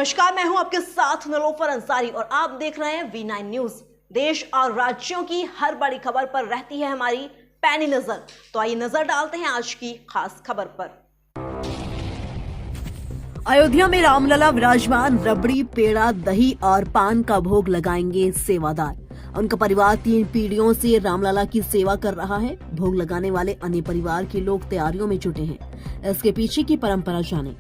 नमस्कार, मैं हूं आपके साथ निलोफर अंसारी और आप देख रहे हैं V9 न्यूज। देश और राज्यों की हर बड़ी खबर पर रहती है हमारी पैनी नजर। तो आइए नजर डालते हैं आज की खास खबर पर। अयोध्या में रामलला विराजमान, रबड़ी, पेड़ा, दही और पान का भोग लगाएंगे सेवादार। उनका परिवार 3 पीढ़ियों से रामलला की सेवा कर रहा है। भोग लगाने वाले अन्य परिवार के लोग तैयारियों में जुटे हैं। इसके पीछे की परंपरा जाने।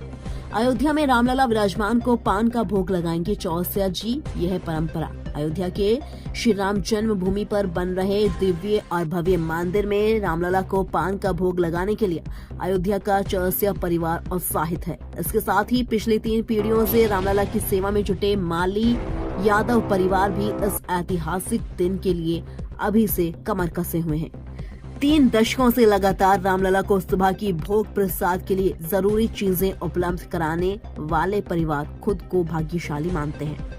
अयोध्या में रामलला विराजमान को पान का भोग लगाएंगे चौरसिया जी। यह है परंपरा। अयोध्या के श्री राम जन्मभूमि पर बन रहे दिव्य और भव्य मंदिर में रामलला को पान का भोग लगाने के लिए अयोध्या का चौरसिया परिवार उत्साहित है। इसके साथ ही पिछली 3 पीढ़ियों से रामलला की सेवा में जुटे माली यादव परिवार भी इस ऐतिहासिक दिन के लिए अभी से कमर कसे हुए हैं। 3 दशकों से लगातार रामलला को सुबह की भोग प्रसाद के लिए जरूरी चीजें उपलब्ध कराने वाले परिवार खुद को भाग्यशाली मानते हैं।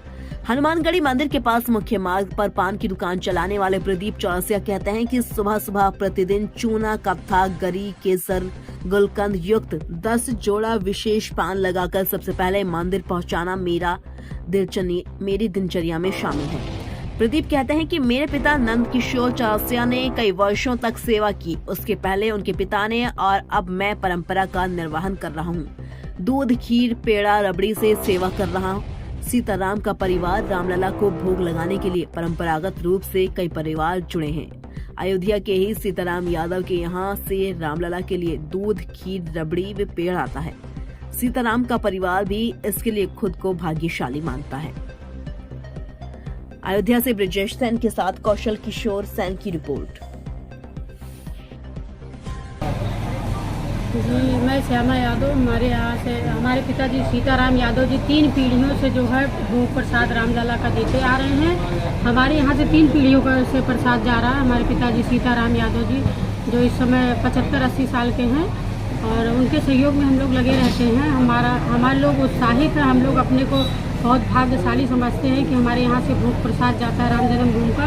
हनुमानगढ़ी मंदिर के पास मुख्य मार्ग पर पान की दुकान चलाने वाले प्रदीप चौरसिया कहते हैं कि सुबह सुबह प्रतिदिन चूना, कप्था, गरी, केसर, गुलकंद युक्त 10 जोड़ा विशेष पान लगाकर सबसे पहले मंदिर पहुंचाना मेरी दिनचर्या में शामिल है। प्रदीप कहते हैं कि मेरे पिता नंद किशोर चौरसिया ने कई वर्षों तक सेवा की। उसके पहले उनके पिता ने और अब मैं परंपरा का निर्वहन कर रहा हूँ। दूध, खीर, पेड़ा, रबड़ी से सेवा कर रहा हूँ। सीताराम का परिवार रामलला को भोग लगाने के लिए परंपरागत रूप से कई परिवार जुड़े हैं। अयोध्या के ही सीताराम यादव के यहाँ से रामलला के लिए दूध, खीर, रबड़ी व पेड़ आता है। सीताराम का परिवार भी इसके लिए खुद को भाग्यशाली मानता है। अयोध्या से ब्रिजेश सेन के साथ कौशल किशोर सेन की रिपोर्ट। जी, मैं श्यामा यादव। हमारे यहाँ से हमारे पिताजी सीताराम यादव जी 3 पीढ़ियों से जो है भोग प्रसाद रामलला का देते आ रहे हैं। हमारे यहाँ से 3 पीढ़ियों का से प्रसाद जा रहा है। हमारे पिताजी सीताराम यादव जी जो इस समय 75-80 साल के हैं और उनके सहयोग में हम लोग लगे रहते हैं। हमारे लोग उत्साहित हैं। हम लोग अपने को बहुत भाग्यशाली समझते हैं कि हमारे यहाँ से भोग प्रसाद जाता है राम जन्मभूमि का।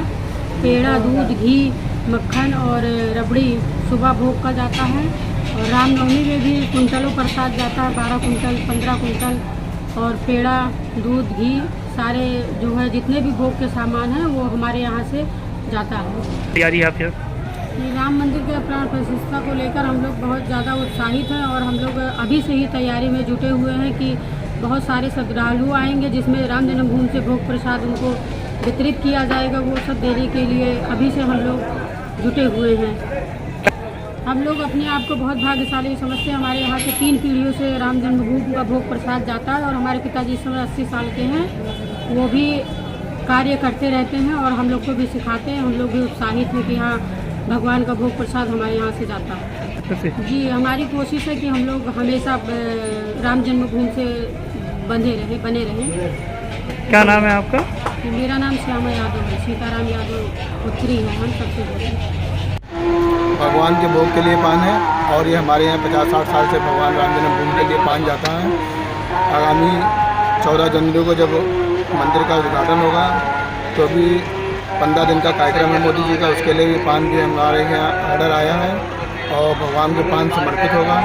पेड़ा, दूध, घी, मक्खन और रबड़ी सुबह भोग का जाता है और रामनवमी में भी कुंटलों प्रसाद जाता है, 12 कुंटल, 15 कुंटल। और पेड़ा, दूध, घी सारे जो है जितने भी भोग के सामान हैं वो हमारे यहाँ से जाता है। तैयारी आपके राम मंदिर के प्राण प्रतिष्ठा को लेकर हम लोग बहुत ज़्यादा उत्साहित हैं और हम लोग अभी से ही तैयारी में जुटे हुए हैं कि बहुत सारे श्रद्धालु आएंगे जिसमें राम जन्मभूमि से भोग प्रसाद उनको वितरित किया जाएगा। वो सब देने के लिए अभी से हम लोग जुटे हुए हैं। हम लोग अपने आप को बहुत भाग्यशाली समझते हैं। हमारे यहाँ से 3 पीढ़ियों से राम जन्मभूमि का भोग प्रसाद जाता है और हमारे पिताजी इस समय 80 साल के हैं। वो भी कार्य करते रहते हैं और हम लोग को भी सिखाते हैं। हम लोग भी उत्साहित हैं कि हाँ, भगवान का भोग प्रसाद हमारे यहाँ से जाता है। जी, हमारी कोशिश है कि हम लोग हमेशा राम जन्मभूमि से बने रहें। क्या नाम है आपका? मेरा नाम श्यामा यादव है। सीताराम यादव पुत्री हैं हम सबसे बड़े। भगवान के भोग के लिए पान है और ये हमारे यहाँ 50-60 साल से भगवान राम जन्मभूमि के लिए पान जाता है। आगामी 14 जनवरी को जब मंदिर का उद्घाटन होगा तो भी 15 दिन का कार्यक्रम है मोदी जी का, उसके लिए भी पान भी हमारे यहाँ ऑर्डर आया है और भगवान को पान समर्पित होगा।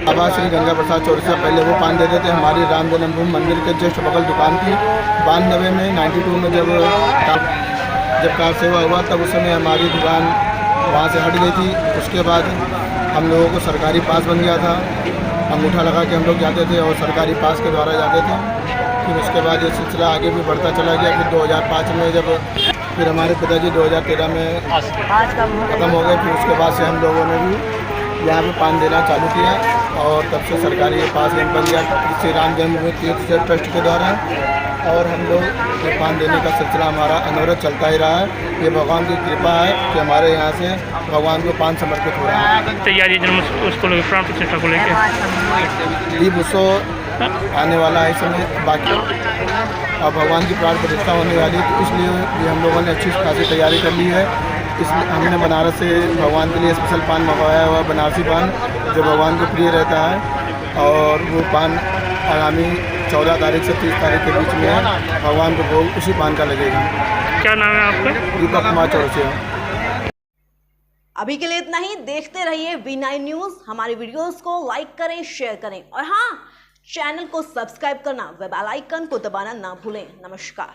बाबा श्री गंगा प्रसाद चौरसिया पहले वो पान देते थे। हमारी राम जन्मभूमि मंदिर के जस्ट बगल दुकान थी। 92 में 92 में जब कार सेवा हुआ तब उस समय हमारी दुकान वहाँ से हट गई थी। उसके बाद हम लोगों को सरकारी पास बन गया था। अंगूठा लगा के हम लोग जाते थे और सरकारी पास के द्वारा जाते थे। फिर उसके बाद ये सिलसिला आगे भी बढ़ता चला गया। फिर 2005 में जब फिर हमारे पिताजी 2013 में ख़त्म हो गए। फिर उसके बाद से हम लोगों ने भी यहाँ पे पान देना चालू किया और तब से सरकारी ये पास बन गया श्री राम जन्मभूमि तीर्थ ट्रस्ट के द्वारा। और हम लोग ये पान देने का सिलसिला हमारा अनवरत चलता ही रहा है। ये भगवान की कृपा है कि हमारे यहाँ से भगवान को पान समर्पित हो रहा है। तैयारी जन्म उसको प्राण प्रतिष्ठा को लेकर दीप उत्सव आने वाला है इस समय बाकी और भगवान की प्राण प्रतिष्ठा होने वाली है, तो इसलिए भी हम लोगों ने अच्छी खासी तैयारी कर ली है। इसलिए हमने बनारस से भगवान के लिए स्पेशल पान मंगवाया हुआ, बनारसी पान जो भगवान को प्रिय रहता है। और वो पान आगामी 14 तारीख से 30 तारीख के बीच में है। भगवान को भोग उसी पान का लगेगा। क्या नाम है आपका? दीपक कुमार चौरसिया। अभी के लिए इतना ही। देखते रहिए V9 न्यूज। हमारे वीडियोस को लाइक करें, शेयर करें और हाँ, चैनल को सब्सक्राइब करना, बेल आइकन को दबाना ना भूलें। नमस्कार।